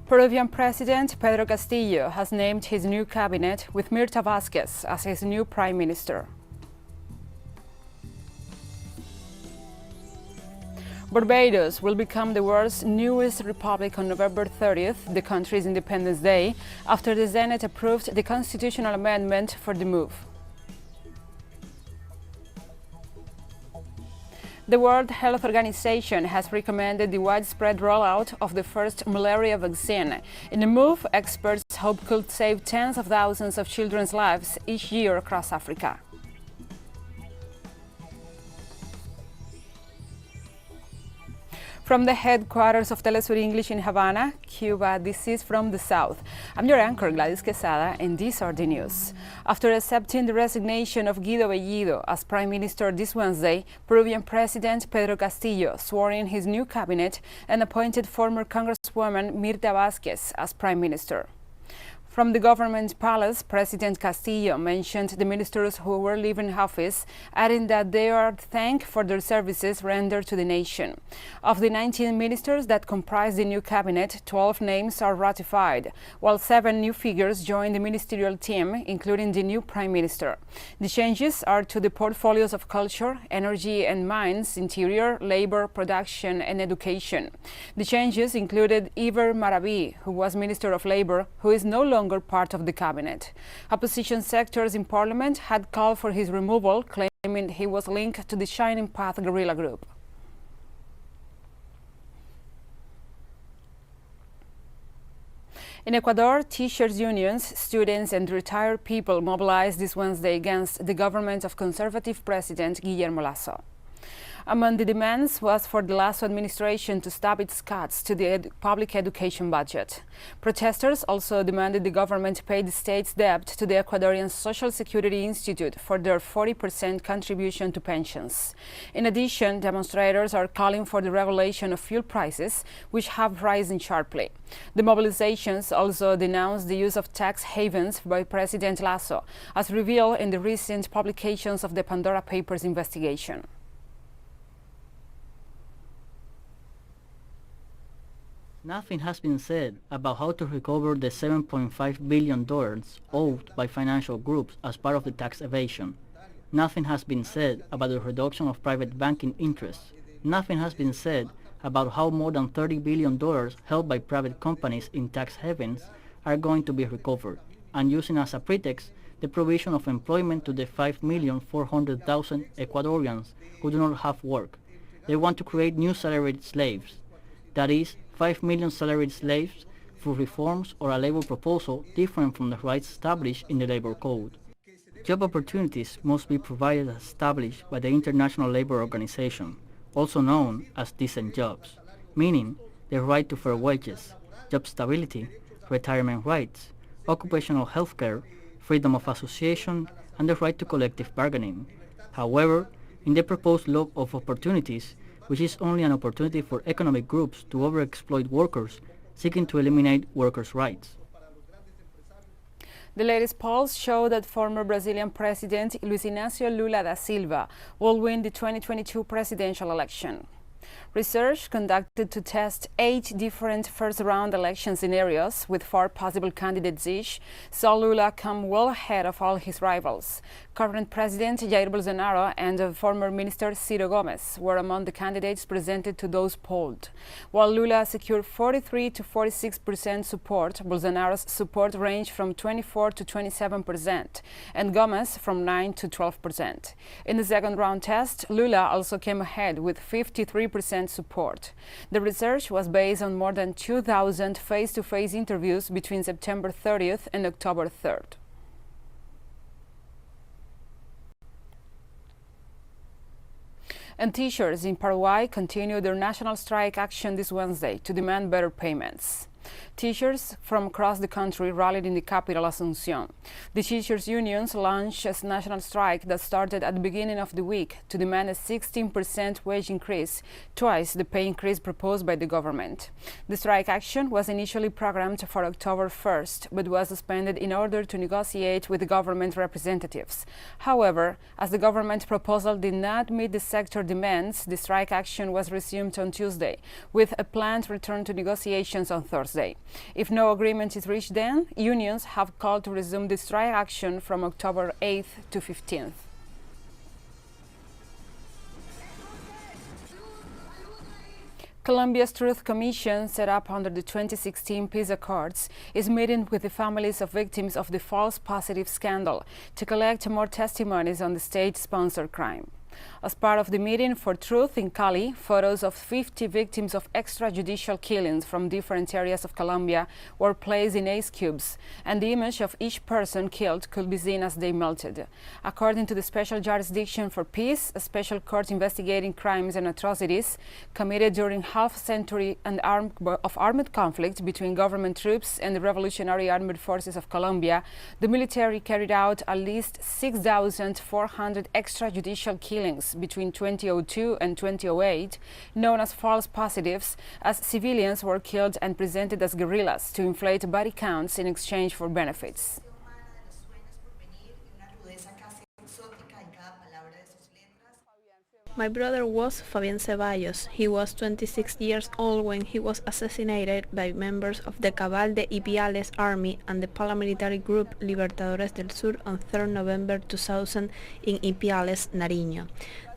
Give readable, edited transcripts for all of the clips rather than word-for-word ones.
Peruvian President Pedro Castillo has named his new cabinet with Mirta Vázquez as his new prime minister. Barbados will become the world's newest republic on November 30th, the country's Independence Day, after the Senate approved the constitutional amendment for the move. The World Health Organization has recommended the widespread rollout of the first malaria vaccine. In a move experts hope could save tens of thousands of children's lives each year across Africa. From the headquarters of TeleSUR English in Havana, Cuba, this is From the South. I'm your anchor, Gladys Quesada, and these are the news. After accepting the resignation of W.H.O as Prime Minister this Wednesday, Peruvian President Pedro Castillo swore in his new cabinet and appointed former Congresswoman Mirta Vázquez as Prime Minister. From the government palace, President Castillo mentioned the ministers who were leaving office, adding that they are thanked for their services rendered to the nation. Of the 19 ministers that comprise the new cabinet, 12 names are ratified, while 7 new figures join the ministerial team, including the new prime minister. The changes are to the portfolios of culture, energy and mines, interior, labor, production and education. The changes included Iver Maraví, who was Minister of Labor, who is no longer part of the cabinet. Opposition sectors in parliament had called for his removal, claiming he was linked to the Shining Path guerrilla group. In Ecuador, teachers' unions, students and retired people mobilized this Wednesday against the government of conservative President W.H.O. Among the demands was for the Lasso administration to stop its cuts to the public education budget. Protesters also demanded the government pay the state's debt to the Ecuadorian Social Security Institute for their 40% contribution to pensions. In addition, demonstrators are calling for the regulation of fuel prices, which have risen sharply. The mobilizations also denounced the use of tax havens by President Lasso, as revealed in the recent publications of the Pandora Papers investigation. Nothing has been said about how to recover the $7.5 billion owed by financial groups as part of the tax evasion. Nothing has been said about the reduction of private banking interests. Nothing has been said about how more than $30 billion held by private companies in tax havens are going to be recovered, and using as a pretext the provision of employment to the 5,400,000 Ecuadorians who do not have work. They want to create new salaried slaves. That is, 5 million salaried slaves through reforms or a labor proposal different from the rights established in the labor code. Job opportunities must be provided as established by the International Labour Organization, also known as decent jobs, meaning the right to fair wages, job stability, retirement rights, occupational health care, freedom of association, and the right to collective bargaining. However, in the proposed law of opportunities, which is only an opportunity for economic groups to overexploit workers seeking to eliminate workers' rights. The latest polls show that former Brazilian President Luiz Inácio Lula da Silva will win the 2022 presidential election. Research conducted to test 8 different first-round election scenarios with 4 possible candidates each saw Lula come well ahead of all his rivals. Current President Jair Bolsonaro and former Minister Ciro Gomes were among the candidates presented to those polled. While Lula secured 43 to 46% support, Bolsonaro's support ranged from 24 to 27% and Gomes from 9 to 12%. In the second round test, Lula also came ahead with 53% support. The research was based on more than 2,000 face-to-face interviews between September 30th and October 3rd. And teachers in Paraguay continue their national strike action this Wednesday to demand better payments. Teachers from across the country rallied in the capital, Asunción. The teachers' unions launched a national strike that started at the beginning of the week to demand a 16% wage increase, twice the pay increase proposed by the government. The strike action was initially programmed for October 1st, but was suspended in order to negotiate with the government representatives. However, as the government proposal did not meet the sector demands, the strike action was resumed on Tuesday, with a planned return to negotiations on Thursday. Thursday. If no agreement is reached then, unions have called to resume the strike action from October 8th to 15th. Colombia's Truth Commission, set up under the 2016 peace accords, is meeting with the families of victims of the false positive scandal to collect more testimonies on the state-sponsored crime. As part of the meeting for Truth in Cali, photos of 50 victims of extrajudicial killings from different areas of Colombia were placed in ice cubes, and the image of each person killed could be seen as they melted. According to the Special Jurisdiction for Peace, a special court investigating crimes and atrocities committed during half-century of armed conflict between government troops and the Revolutionary Armed Forces of Colombia, the military carried out at least 6,400 extrajudicial killings between 2002 and 2008, known as false positives, as civilians were killed and presented as guerrillas to inflate body counts in exchange for benefits. My brother was Fabián Ceballos. He was 26 years old when he was assassinated by members of the Cabal de Ipiales army and the paramilitary group Libertadores del Sur on 3rd November 2000 in Ipiales, Nariño.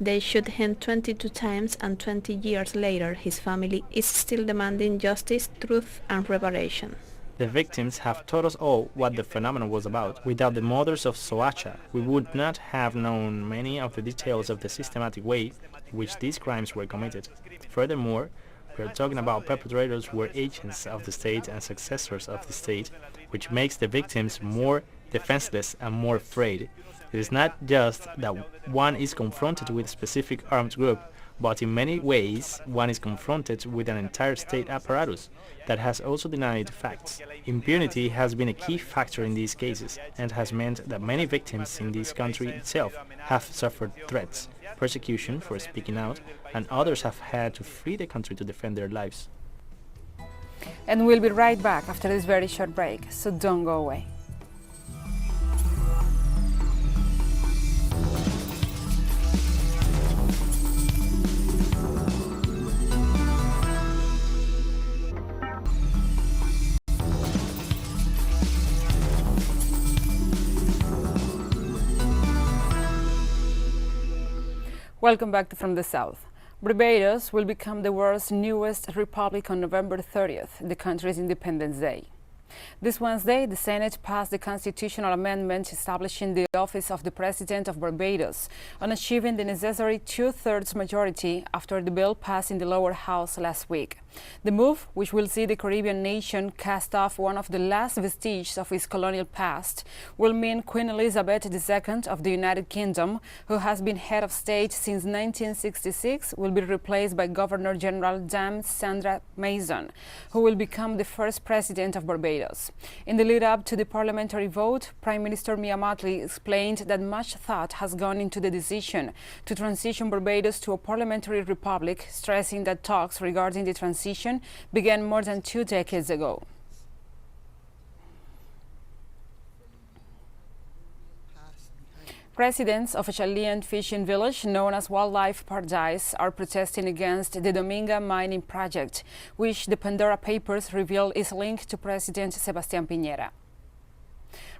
They shot him 22 times, and 20 years later his family is still demanding justice, truth and reparation. The victims have told us all what the phenomenon was about. Without the mothers of Soacha, we would not have known many of the details of the systematic way in which these crimes were committed. Furthermore, we are talking about perpetrators who were agents of the state and successors of the state, which makes the victims more defenseless and more afraid. It is not just that one is confronted with a specific armed group, but in many ways one is confronted with an entire state apparatus that has also denied facts. Impunity has been a key factor in these cases and has meant that many victims in this country itself have suffered threats, persecution for speaking out, and others have had to flee the country to defend their lives. And we'll be right back after this very short break, so don't go away. Welcome back to From the South. Barbados will become the world's newest republic on November 30th, the country's Independence Day. This Wednesday, the Senate passed the constitutional amendment establishing the office of the President of Barbados on achieving the necessary two-thirds majority after the bill passed in the lower house last week. The move, which will see the Caribbean nation cast off one of the last vestiges of its colonial past, will mean Queen Elizabeth II of the United Kingdom, who has been head of state since 1966, will be replaced by Governor General Dame Sandra Mason, who will become the first president of Barbados. In the lead-up to the parliamentary vote, Prime Minister Mia Mottley explained that much thought has gone into the decision to transition Barbados to a parliamentary republic, stressing that talks regarding the transition began more than 2 decades ago. Residents of a Chilean fishing village known as Wildlife Paradise are protesting against the Dominga mining project, which the Pandora Papers reveal is linked to President Sebastián Piñera.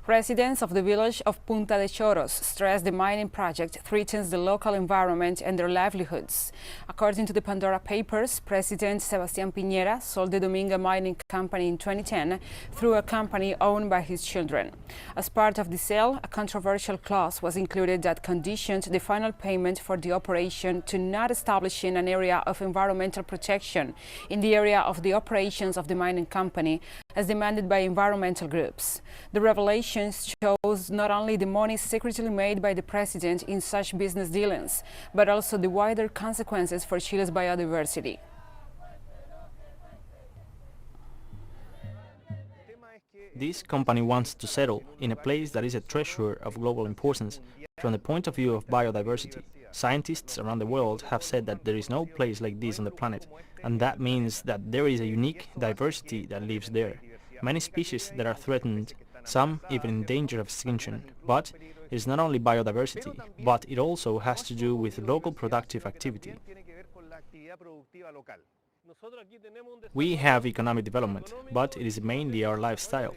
Residents of the village of Punta de Choros stress the mining project threatens the local environment and their livelihoods. According to the Pandora Papers, President Sebastián Piñera sold the Dominga Mining Company in 2010 through a company owned by his children. As part of the sale, a controversial clause was included that conditioned the final payment for the operation to not establishing an area of environmental protection in the area of the operations of the mining company, as demanded by environmental groups. The revelation shows not only the money secretly made by the president in such business dealings, but also the wider consequences for Chile's biodiversity. This company wants to settle in a place that is a treasure of global importance from the point of view of biodiversity. Scientists around the world have said that there is no place like this on the planet, and that means that there is a unique diversity that lives there. Many species that are threatened, some even in danger of extinction. But it's not only biodiversity, but it also has to do with local productive activity. We have economic development, but it is mainly our lifestyle.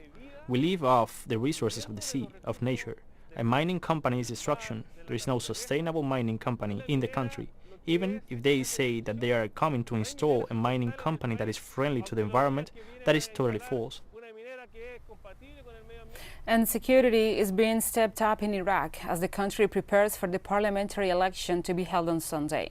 We live off the resources of the sea, of nature. A mining company is destruction. There is no sustainable mining company in the country. Even if they say that they are coming to install a mining company that is friendly to the environment, that is totally false. And security is being stepped up in Iraq as the country prepares for the parliamentary election to be held on Sunday.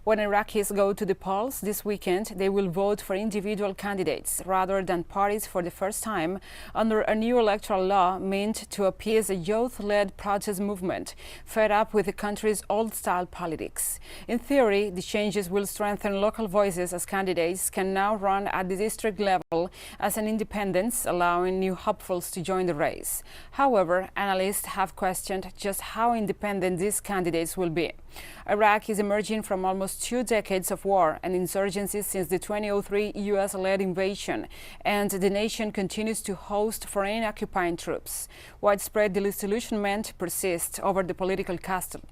When Iraqis go to the polls this weekend, they will vote for individual candidates rather than parties for the first time under a new electoral law meant to appease a youth-led protest movement fed up with the country's old-style politics. In theory, the changes will strengthen local voices as candidates can now run at the district level as an independent, allowing new hopefuls to join the race. However, analysts have questioned just how independent these candidates will be. Iraq is emerging from almost 2 decades of war and insurgency since the 2003 U.S.-led invasion, and the nation continues to host foreign occupying troops. Widespread disillusionment persists over the political castle,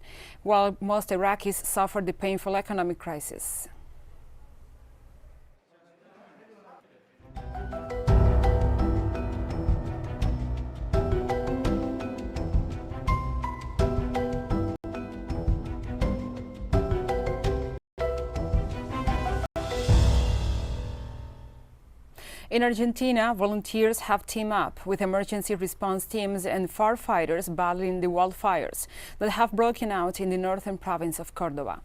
while most Iraqis suffer the painful economic crisis. In Argentina, volunteers have teamed up with emergency response teams and firefighters battling the wildfires that have broken out in the northern province of Córdoba.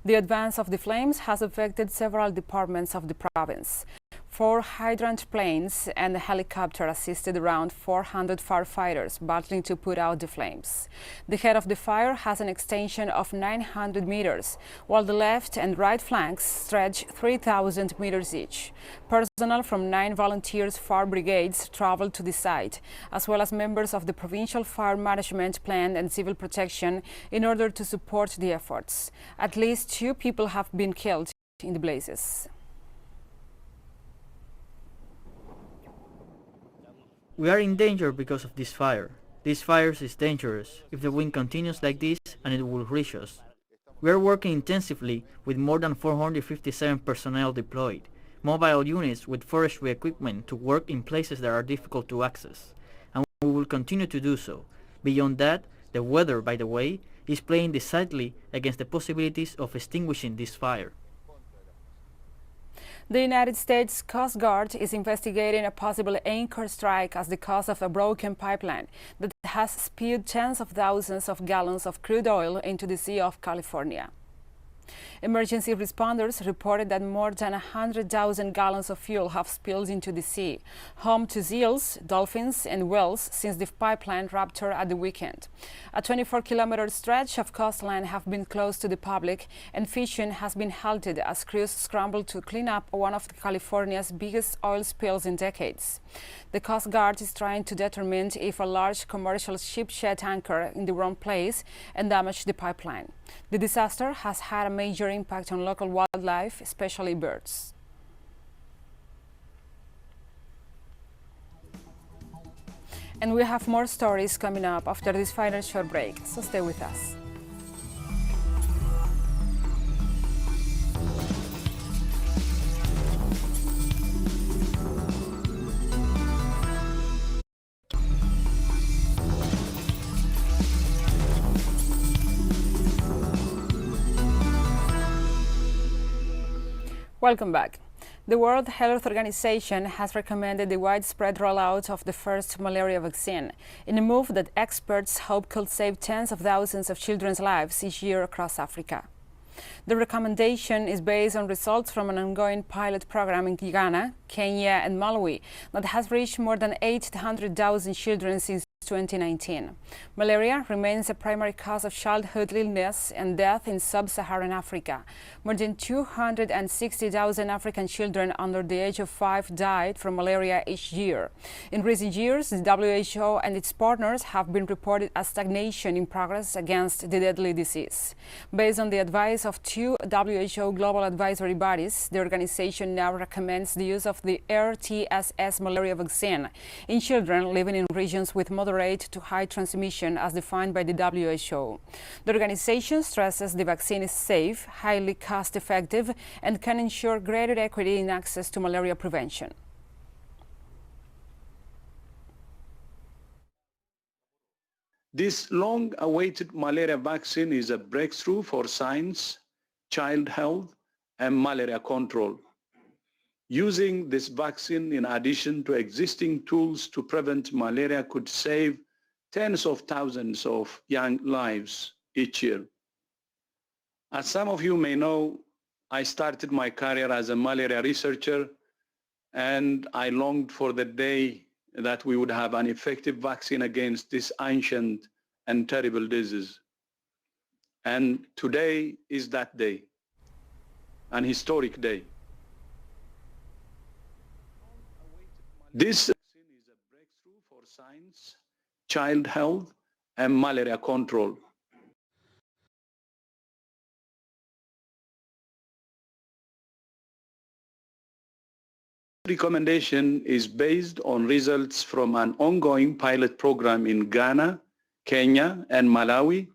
The advance of the flames has affected several departments of the province. 4 hydrant planes and a helicopter assisted around 400 firefighters battling to put out the flames. The head of the fire has an extension of 900 meters, while the left and right flanks stretch 3,000 meters each. Personnel from 9 volunteers fire brigades traveled to the site, as well as members of the Provincial Fire Management Plan and Civil Protection in order to support the efforts. At least 2 people have been killed in the blazes. We are in danger because of this fire. This fire is dangerous if the wind continues like this, and it will reach us. We are working intensively with more than 457 personnel deployed, mobile units with forestry equipment to work in places that are difficult to access, and we will continue to do so. Beyond that, the weather, by the way, is playing decidedly against the possibilities of extinguishing this fire. The United States Coast Guard is investigating a possible anchor strike as the cause of a broken pipeline that has spewed tens of thousands of gallons of crude oil into the Sea of California. Emergency responders reported that more than 100,000 gallons of fuel have spilled into the sea, home to seals, dolphins and whales since the pipeline ruptured at the weekend. A 24-kilometer stretch of coastline have been closed to the public, and fishing has been halted as crews scramble to clean up one of California's biggest oil spills in decades. The Coast Guard is trying to determine if a large commercial ship shed anchor in the wrong place and damaged the pipeline. The disaster has had a major impact on local wildlife, especially birds. And we have more stories coming up after this final short break, so stay with us. Welcome back. The World Health Organization has recommended the widespread rollout of the first malaria vaccine, in a move that experts hope could save tens of thousands of children's lives each year across Africa. The recommendation is based on results from an ongoing pilot program in Ghana, Kenya and Malawi that has reached more than 800,000 children since 2019. Malaria remains a primary cause of childhood illness and death in sub-Saharan Africa. More than 260,000 African children under the age of 5 died from malaria each year. In recent years, the WHO and its partners have been reported as stagnation in progress against the deadly disease. Based on the advice of 2 WHO global advisory bodies, the organization now recommends the use of the FTS malaria vaccine in children living in regions with moderate moderate to high transmission as defined by the WHO. The organization stresses the vaccine is safe, highly cost-effective, and can ensure greater equity in access to malaria prevention. This long-awaited malaria vaccine is a breakthrough for science, child health, and malaria control. Using this vaccine in addition to existing tools to prevent malaria could save tens of thousands of young lives each year. As some of you may know, I started my career as a malaria researcher, and I longed for the day that we would have an effective vaccine against this ancient and terrible disease. And today is that day, an historic day. This vaccine is a breakthrough for science, child health, and malaria control. Recommendation is based on results from an ongoing pilot program in Ghana, Kenya, and Malawi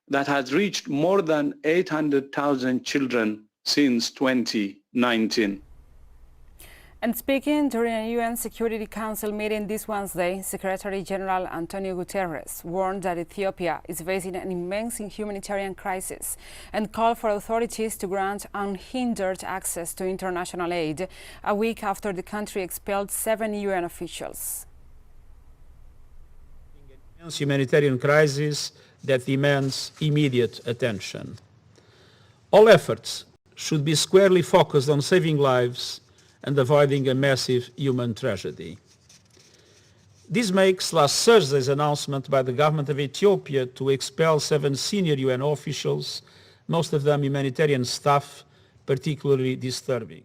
that has reached more than 800,000 children since 2019. And speaking during a UN Security Council meeting this Wednesday, Secretary General Antonio Guterres warned that Ethiopia is facing an immense humanitarian crisis and called for authorities to grant unhindered access to international aid a week after the country expelled 7 UN officials. Humanitarian crisis that demands immediate attention. All efforts should be squarely focused on saving lives and avoiding a massive human tragedy. This makes last Thursday's announcement by the government of Ethiopia to expel 7 senior UN officials, most of them humanitarian staff, particularly disturbing.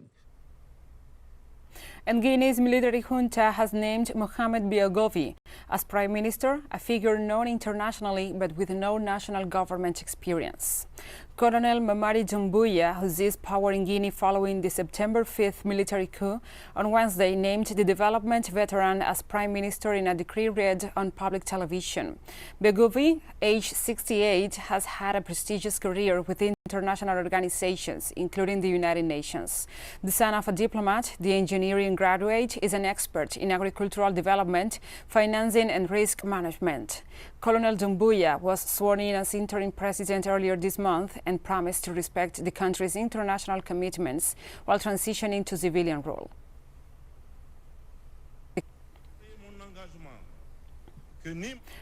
And Guinea's military junta has named Mohamed Biagovi as prime minister, a figure known internationally but with no national government experience. Colonel Mamadi Doumbouya, who seized power in Guinea following the September 5th military coup, on Wednesday named the development veteran as prime minister in a decree read on public television. Biagovi, aged 68, has had a prestigious career within international organizations, including the United Nations. The son of a diplomat, the engineering graduate is an expert in agricultural development, financing and risk management. Colonel Doumbouya was sworn in as interim president earlier this month and promised to respect the country's international commitments while transitioning to civilian rule.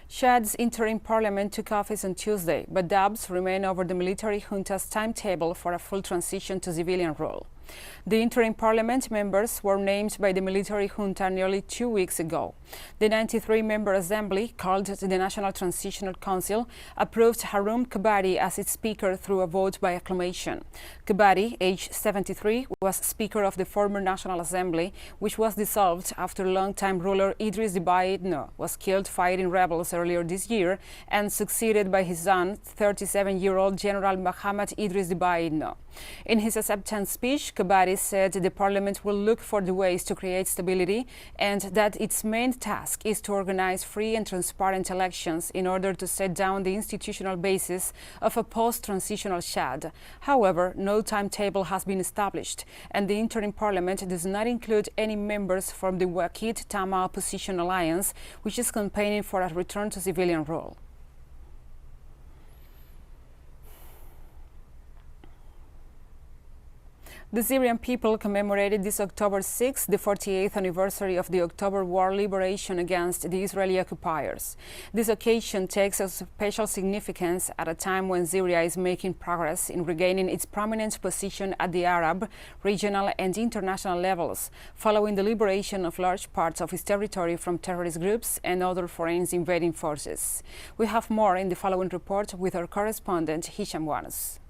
Chad's interim parliament took office on Tuesday, but doubts remain over the military junta's timetable for a full transition to civilian rule. The interim parliament members were named by the military junta nearly 2 weeks ago. The 93-member assembly, called the National Transitional Council, approved Haroun Kabari as its speaker through a vote by acclamation. Kabari, aged 73, was speaker of the former National Assembly, which was dissolved after longtime ruler Idriss Déby Itno was killed fighting rebels earlier this year and succeeded by his son, 37-year-old General Mohamed Idriss Déby Itno. In his acceptance speech, Kabari said the parliament will look for the ways to create stability and that its main task is to organize free and transparent elections in order to set down the institutional basis of a post-transitional Chad. However, no timetable has been established, and the interim parliament does not include any members from the Wakit Tama opposition alliance, which is campaigning for a return to civilian rule. The Syrian people commemorated this October 6, the 48th anniversary of the October War liberation against the Israeli occupiers. This occasion takes a special significance at a time when Syria is making progress in regaining its prominent position at the Arab, regional and international levels, following the liberation of large parts of its territory from terrorist groups and other foreign invading forces. We have more in the following report with our correspondent Hisham Wanos.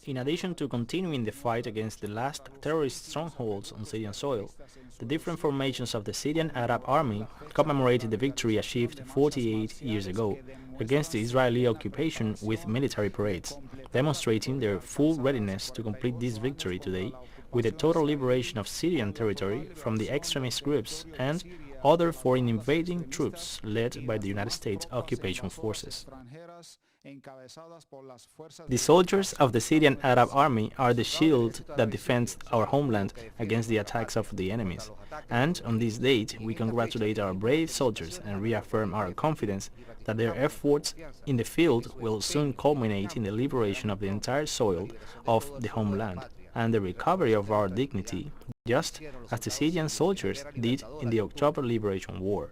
In addition to continuing the fight against the last terrorist strongholds on Syrian soil, the different formations of the Syrian Arab Army commemorated the victory achieved 48 years ago against the Israeli occupation with military parades, demonstrating their full readiness to complete this victory today with the total liberation of Syrian territory from the extremist groups and other foreign invading troops led by the United States occupation forces. The soldiers of the Syrian Arab Army are the shield that defends our homeland against the attacks of the enemies. And on this date, we congratulate our brave soldiers and reaffirm our confidence that their efforts in the field will soon culminate in the liberation of the entire soil of the homeland and the recovery of our dignity, just as the Syrian soldiers did in the October Liberation War.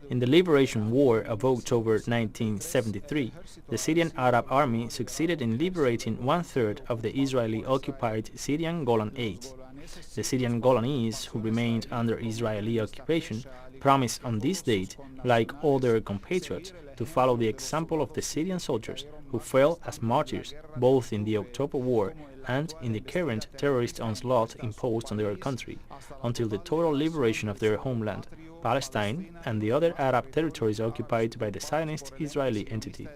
In the Liberation War of October 1973, the Syrian Arab Army succeeded in liberating one-third of the Israeli-occupied Syrian Golan Heights. The Syrian Golanese, who remained under Israeli occupation, promised on this date, like all their compatriots, to follow the example of the Syrian soldiers who fell as martyrs both in the October War and in the current terrorist onslaught imposed on their country, until the total liberation of their homeland, Palestine, and the other Arab territories occupied by the Zionist Israeli entity.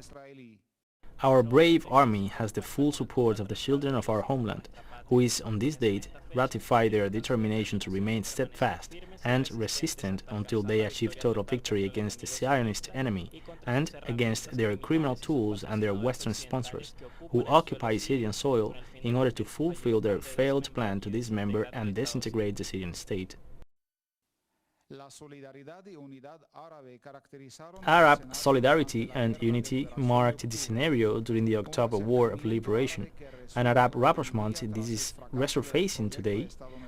Our brave army has the full support of the children of our homeland, who is on this date ratify their determination to remain steadfast and resistant until they achieve total victory against the Zionist enemy and against their criminal tools and their Western sponsors, who occupy Syrian soil in order to fulfill their failed plan to dismember and disintegrate the Syrian state. Arab solidarity and unity marked the scenario during the October War of Liberation, and Arab rapprochement this is resurfacing today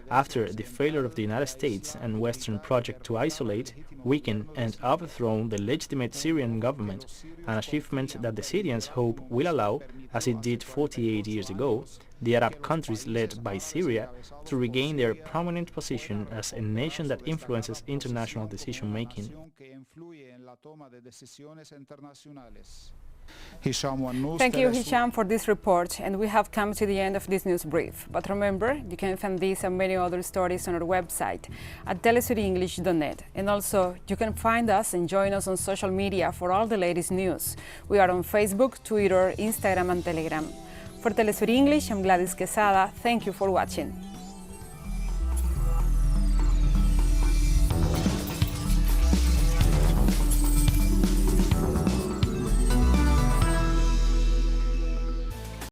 after the failure of the United States and Western project to isolate, weaken and overthrow the legitimate Syrian government, an achievement that the Syrians hope will allow, as it did 48 years ago, the Arab countries led by Syria to regain their prominent position as a nation that influences international decision-making. Thank you, Hisham, for this report, and we have come to the end of this news brief. But remember, you can find these and many other stories on our website at telesurenglish.net. And also, you can find us and join us on social media for all the latest news. We are on Facebook, Twitter, Instagram, and Telegram. For TeleSUR English, I'm Gladys Quesada. Thank you for watching.